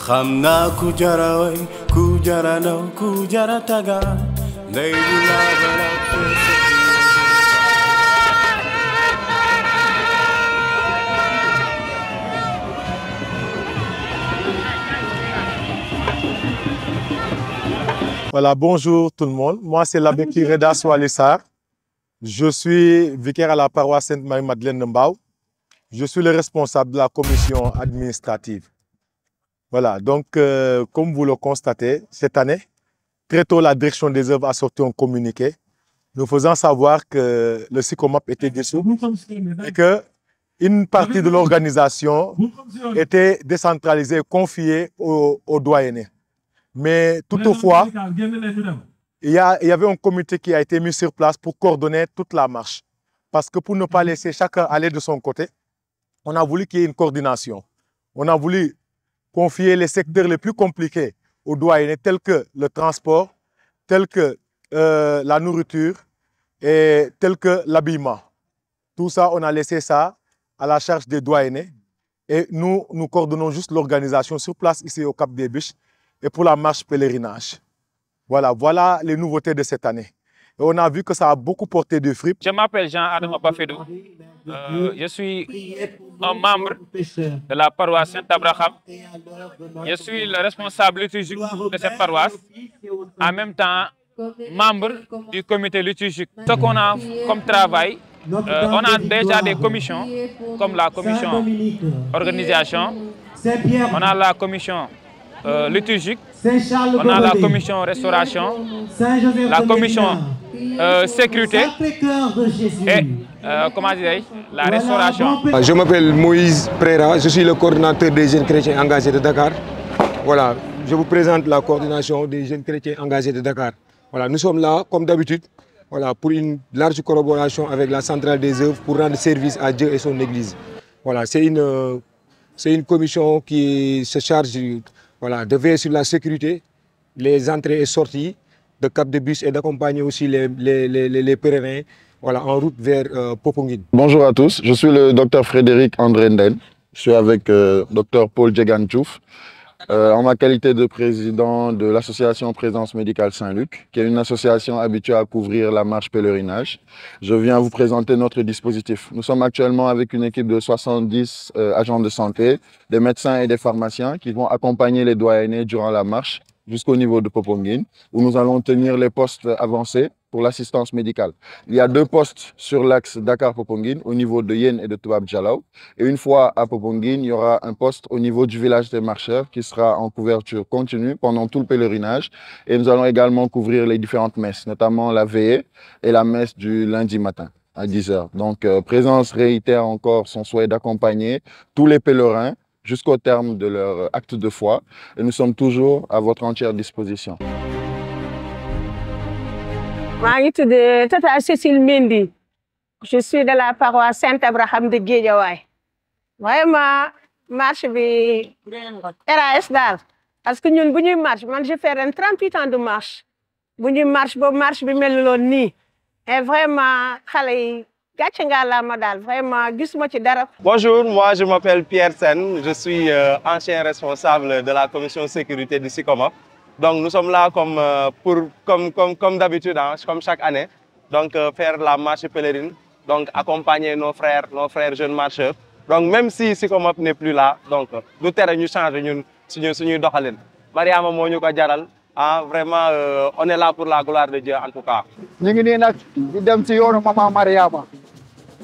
Xamna ku jara way ku jara naw ku jara taga ndey bu la bala. Voilà, bonjour tout le monde. Moi, c'est l'abbé Kireda Soualissar. Je suis vicaire à la paroisse Sainte-Marie-Madeleine de Mbao. Je suis le responsable de la commission administrative. Voilà, donc comme vous le constatez, cette année, très tôt, la direction des œuvres a sorti un communiqué nous faisant savoir que le SICOMAP était dissous et qu'une partie de l'organisation était décentralisée et confiée aux doyennés. Mais toutefois, il y avait un comité qui a été mis sur place pour coordonner toute la marche. Parce que pour ne pas laisser chacun aller de son côté, on a voulu qu'il y ait une coordination. On a voulu confier les secteurs les plus compliqués aux doyennés, tels que le transport, tels que la nourriture et tels que l'habillement. Tout ça, on a laissé ça à la charge des doyennés. Et nous coordonnons juste l'organisation sur place ici au Cap des Biches et pour la marche pèlerinage. Voilà les nouveautés de cette année. Et on a vu que ça a beaucoup porté de fruits. Je m'appelle Jean-Adama Bafedou. Je suis un membre de la paroisse Saint-Abraham. Je suis le responsable liturgique de cette paroisse. En même temps, membre du comité liturgique. Ce qu'on a comme travail, on a déjà des commissions, comme la commission organisation, on a la commission liturgique, on a la commission restauration, la commission sécurité et comment dire, la restauration. Je m'appelle Moïse Préra, je suis le coordinateur des jeunes chrétiens engagés de Dakar. Voilà, je vous présente la coordination des jeunes chrétiens engagés de Dakar. Voilà, nous sommes là, comme d'habitude, voilà, pour une large collaboration avec la centrale des œuvres pour rendre service à Dieu et son Église. Voilà, c'est une commission qui se charge, voilà, de veiller sur la sécurité, les entrées et sorties de Cap de Biche et d'accompagner aussi les pèlerins, voilà, en route vers Popenguine. Bonjour à tous, je suis le docteur Frédéric André Nden. Je suis avec docteur Paul Djegan-Diouf, en ma qualité de président de l'association Présence Médicale Saint-Luc, qui est une association habituée à couvrir la marche pèlerinage. Je viens vous présenter notre dispositif. Nous sommes actuellement avec une équipe de 70 agents de santé, des médecins et des pharmaciens qui vont accompagner les doyennés durant la marche jusqu'au niveau de Popenguine, où nous allons tenir les postes avancés pour l'assistance médicale. Il y a 2 postes sur l'axe Dakar-Popenguine au niveau de Yen et de Toubab Djalaw. Et une fois à Popenguine, il y aura un poste au niveau du village des marcheurs qui sera en couverture continue pendant tout le pèlerinage. Et nous allons également couvrir les différentes messes, notamment la veillée et la messe du lundi matin à 10 h. Donc, Présence réitère encore son souhait d'accompagner tous les pèlerins jusqu'au terme de leur acte de foi. Et nous sommes toujours à votre entière disposition. Je suis Tata Cécile Mendy. Je suis de la paroisse Saint-Abraham de Guédiawaye. Vraiment, marche bi RAS dal. Parce que nous, quand marche, moi j'ai fait 38 ans de marche. Quand nous marche bi mel ni. Et vraiment, bonjour, moi je m'appelle Pierre Sen, je suis ancien responsable de la commission sécurité du SICOMAP. Donc nous sommes là comme d'habitude, hein, comme chaque année, donc faire la marche pèlerine, donc accompagner nos frères jeunes marcheurs. Donc même si SICOMAP n'est plus là, donc nous nous changer suñu doxalin. Mariama moo ñu ko jaral. Ah, vraiment, on est là pour la gloire de Dieu en tout cas. Nous sommes ci yoonu Maman Mariama.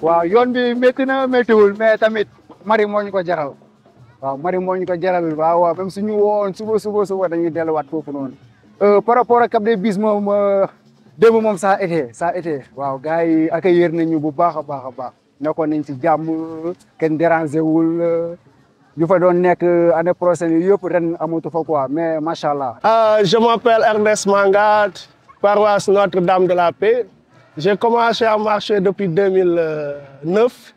Waaw yoon bi métti na méttiwul mais tamit Mari moo ñu ko jaral. Waaw Mari moo ñu ko jaral waaw même suñu woon suba dañuy delluwaat foofu noonu. Par rapport ak Cap des Biches moom démb moom ça a été waaw gars yi accueillir nañu bu baax a baax. Nekkoon nañ ci jàmm kenn dérangé wul. Je année prochaine, mais machallah. Je m'appelle Ernest Mangad, paroisse Notre-Dame de la Paix. J'ai commencé à marcher depuis 2009.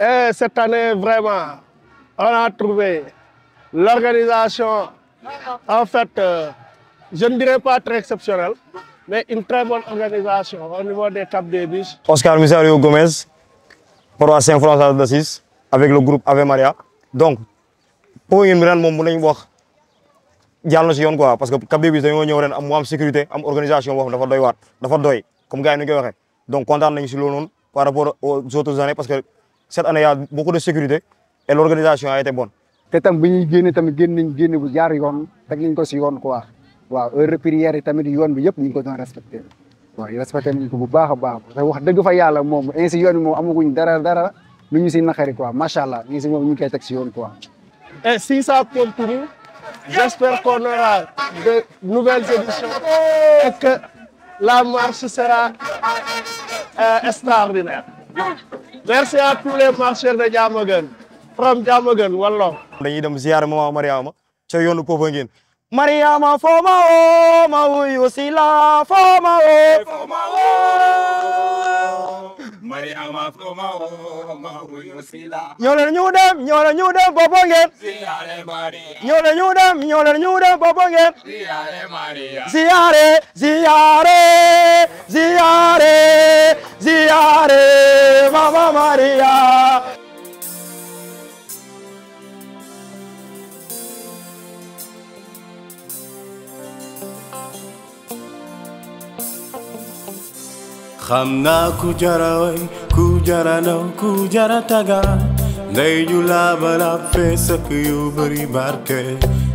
Et cette année, vraiment, on a trouvé l'organisation, en fait, je ne dirais pas très exceptionnelle, mais une très bonne organisation au niveau des Cap des Biches. Oscar Misario Gomez, paroisse Saint-François d'Assise, avec le groupe Ave Maria. Donc, pour une grande jàll na si yoon quoi parce que Cap des Biches dañoo ñëw ren am sécurité am organisation boo xam dafa doy waat dafa doy comme gars yi ni ñu koy waxee donc kontaan nañu si loolu noonu par rapport aux autres années parce que cette année y a beaucoup de sécurité et l'organisation a été bonne. te tam bu ñuy génne tamit génn bu jaar yoon teg nañ ko si yoon quoi waaw heure de prière yi tamit yoon bi yëpp ñu ngi ko doon respecté waaw respecté nañ ko bu baax a baax te wax dëgg fa yàlla moom ainsi yoon bi moom amaguñ dara lu ñu si naqari quoi macha allah ñu si moom ñu ngi koy teg si yoon quoi. Et si ça continue, j'espère qu'on aura de nouvelles éditions et que la marche sera extraordinaire. Merci à tous les marcheurs de Diamaguène. From Diamaguène, wallah. dañuy dem ziyaare Mama Mariama ca yoonu Popenguine. Mariama foma o ma wuyu si la foma o Mariama foma o ma wuyu si la ñoo leen ñu dem Popenguine ziyaare Maria ñoo leen ñu dem Popenguine ziyaare Maria ziyaare Mama Maria. xam naa ku jara way ku jara naw ku jara taga ndey ju labalab fee sëkk yu bëri barke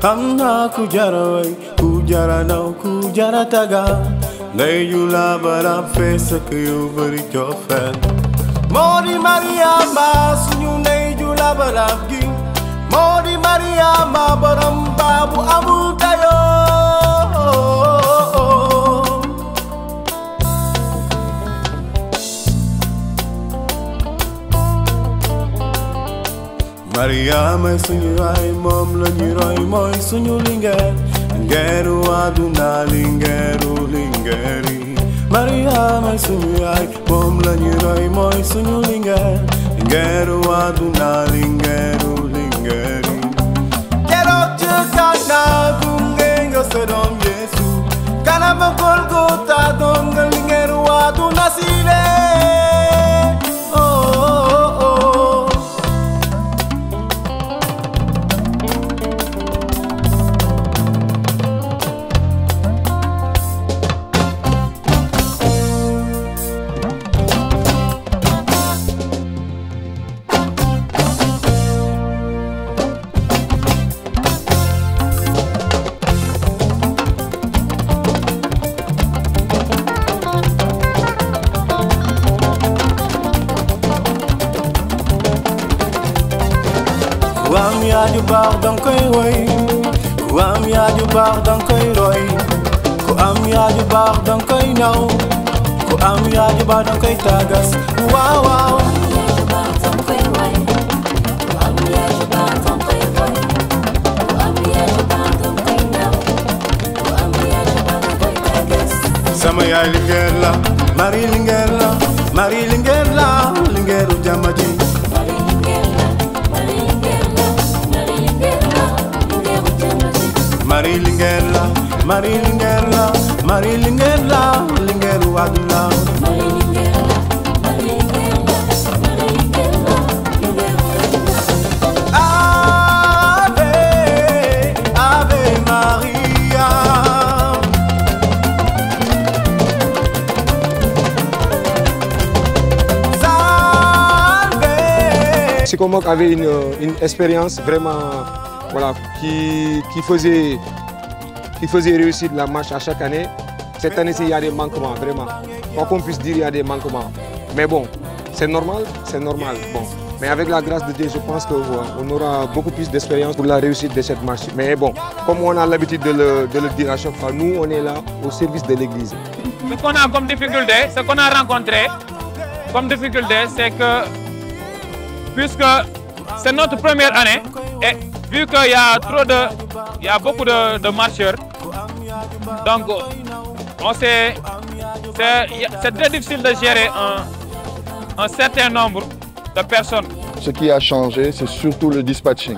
xam naa ku jara way ku jara naw ku jara taga ndey ju labalab fee sëkk yu bëri cofeel moo di Mariama suñu ndey ju labalab gi moo di Mariama borom baabu amul tayo Mariama suñu waay moom la ñu roy mooy suñu lingeer lingeeru àdduna lingeeru lingeeri Mariama suñu waay moom la ñu roy mooy suñu lingeer lingeeru àdduna lingeeru lingeeri keroog ci Kana gunge nga sa doom Yeesu kanama Golgota doon nga lingeeru àdduna sile Ku am yaaju baax dang koy woy ku am yaaju baax dang koy roy ku am yaaju baax dang koy naw ku am yaaju baax dang koy tagas waaw waaw sama yaay lingeer la Marie lingeer la Marie lingeer la lingeeru jamaji Marie lingeer la Marie lingeer la Marie lingeer la lingeeru àdduna Ave Ave Maria Salve Sycomoc avait une expérience vraiment voilà, qui faisait réussir la marche à chaque année. Cette année-ci, il y a des manquements, vraiment. Quoi qu'on puisse dire, il y a des manquements. Mais bon, c'est normal. Bon. Mais avec la grâce de Dieu, je pense qu'on aura beaucoup plus d'expérience pour la réussite de cette marche. Mais bon, comme on a l'habitude de le dire à chaque fois, nous, on est là au service de l'Église. Ce qu'on a comme difficulté, ce qu'on a rencontré comme difficulté, c'est que, puisque c'est notre première année, et vu qu'il y a beaucoup de marcheurs, donc c'est très difficile de gérer un certain nombre de personnes. Ce qui a changé, c'est surtout le dispatching.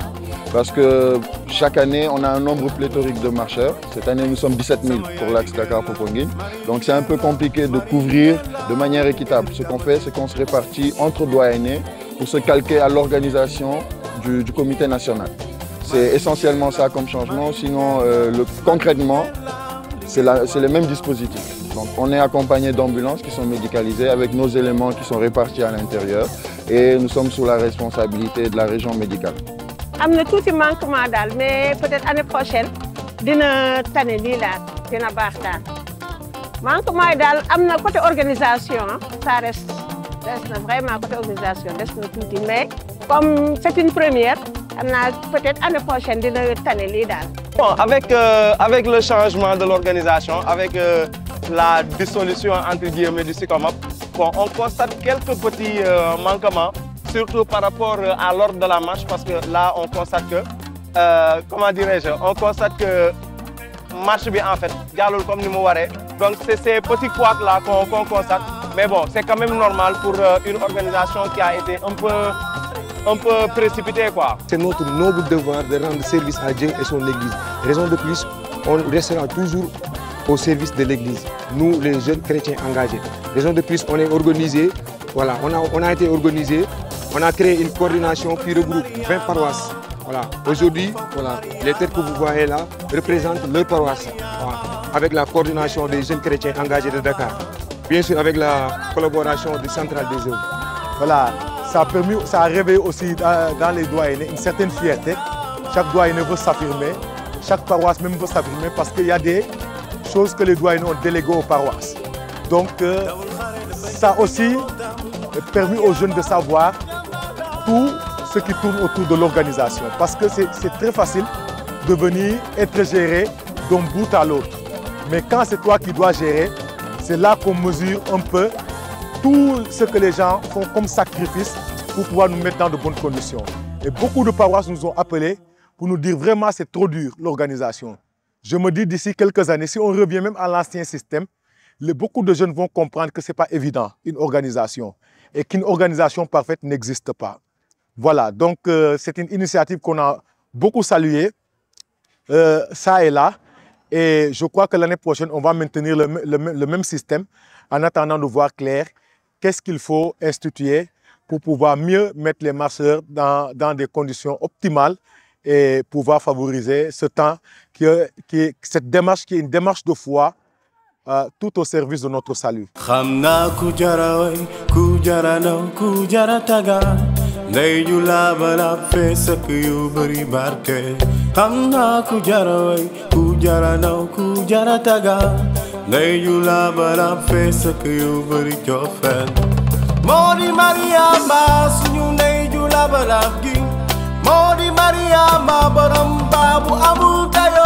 Parce que chaque année, on a un nombre pléthorique de marcheurs. Cette année, nous sommes 17 000 pour l'axe Dakar-Popenguine. Donc c'est un peu compliqué de couvrir de manière équitable. Ce qu'on fait, c'est qu'on se répartit entre doyennés pour se calquer à l'organisation du comité national. C'est essentiellement ça comme changement. Sinon, concrètement, c'est les mêmes dispositifs. Donc, on est accompagné d'ambulances qui sont médicalisées avec nos éléments qui sont répartis à l'intérieur et nous sommes sous la responsabilité de la région médicale. Il y a tout un manquement, mais peut-être l'année prochaine, dina tane lii la dina baax daal manquement yi daal am na côté organisation ça reste na vraiment côté organisation des na tuuti mais comme c'est une première am na peut-être année prochaine dina tane lii daal. Bon, avec le changement de l'organisation, avec la dissolution entre guillemets du SICOMOP, bon, on constate quelques petits manquements, surtout par rapport à l'ordre de la marche, parce que là on constate que comment dirais-je, on constate que marche bien en fait, jàllul comme ni mu waree. Donc c'est ces petits couacs là qu'on constate, mais bon, c'est quand même normal pour une organisation qui a été un peu précipitée quoi. C'est notre noble devoir de rendre service à Dieu et son Église. Raison de plus, on restera toujours au service de l'Église, nous les jeunes chrétiens engagés. Raison de plus, on est organisé, voilà, on a été organisé, on a créé une coordination qui regroupe 20 paroisses. Voilà. Aujourd'hui, voilà, les têtes que vous voyez là représentent leur paroisse, voilà, avec la coordination des jeunes chrétiens engagés de Dakar. Bien sûr, avec la collaboration du Central des œuvres. Voilà, ça a réveillé aussi dans les doyennés une certaine fierté. Chaque doyenné veut s'affirmer, chaque paroisse même veut s'affirmer parce qu'il y a des choses que les doyennés ont déléguées aux paroisses. Donc, ça a aussi permis aux jeunes de savoir tout ce qui tourne autour de l'organisation. Parce que c'est très facile de venir être géré d'un bout à l'autre. Mais quand c'est toi qui dois gérer, c'est là qu'on mesure un peu tout ce que les gens font comme sacrifice pour pouvoir nous mettre dans de bonnes conditions. Et beaucoup de paroisses nous ont appelés pour nous dire vraiment c'est trop dur l'organisation. Je me dis d'ici quelques années, si on revient même à l'ancien système, beaucoup de jeunes vont comprendre que ce n'est pas évident une organisation et qu'une organisation parfaite n'existe pas. Voilà, donc c'est une initiative qu'on a beaucoup saluée, ça et là. Et je crois que l'année prochaine, on va maintenir le même système en attendant de voir clair qu'est-ce qu'il faut instituer pour pouvoir mieux mettre les marcheurs dans des conditions optimales et pouvoir favoriser ce temps, cette démarche qui est une démarche de foi tout au service de notre salut. Ndey ju labalab feesak yu bari barke xam naa ku jara way ku jara naw ku jara taga ndey ju labalab feesak yu bari cofeel moo di Mariama suñu ndey ju labalab gi moo di Mariama borom baabu amul tayo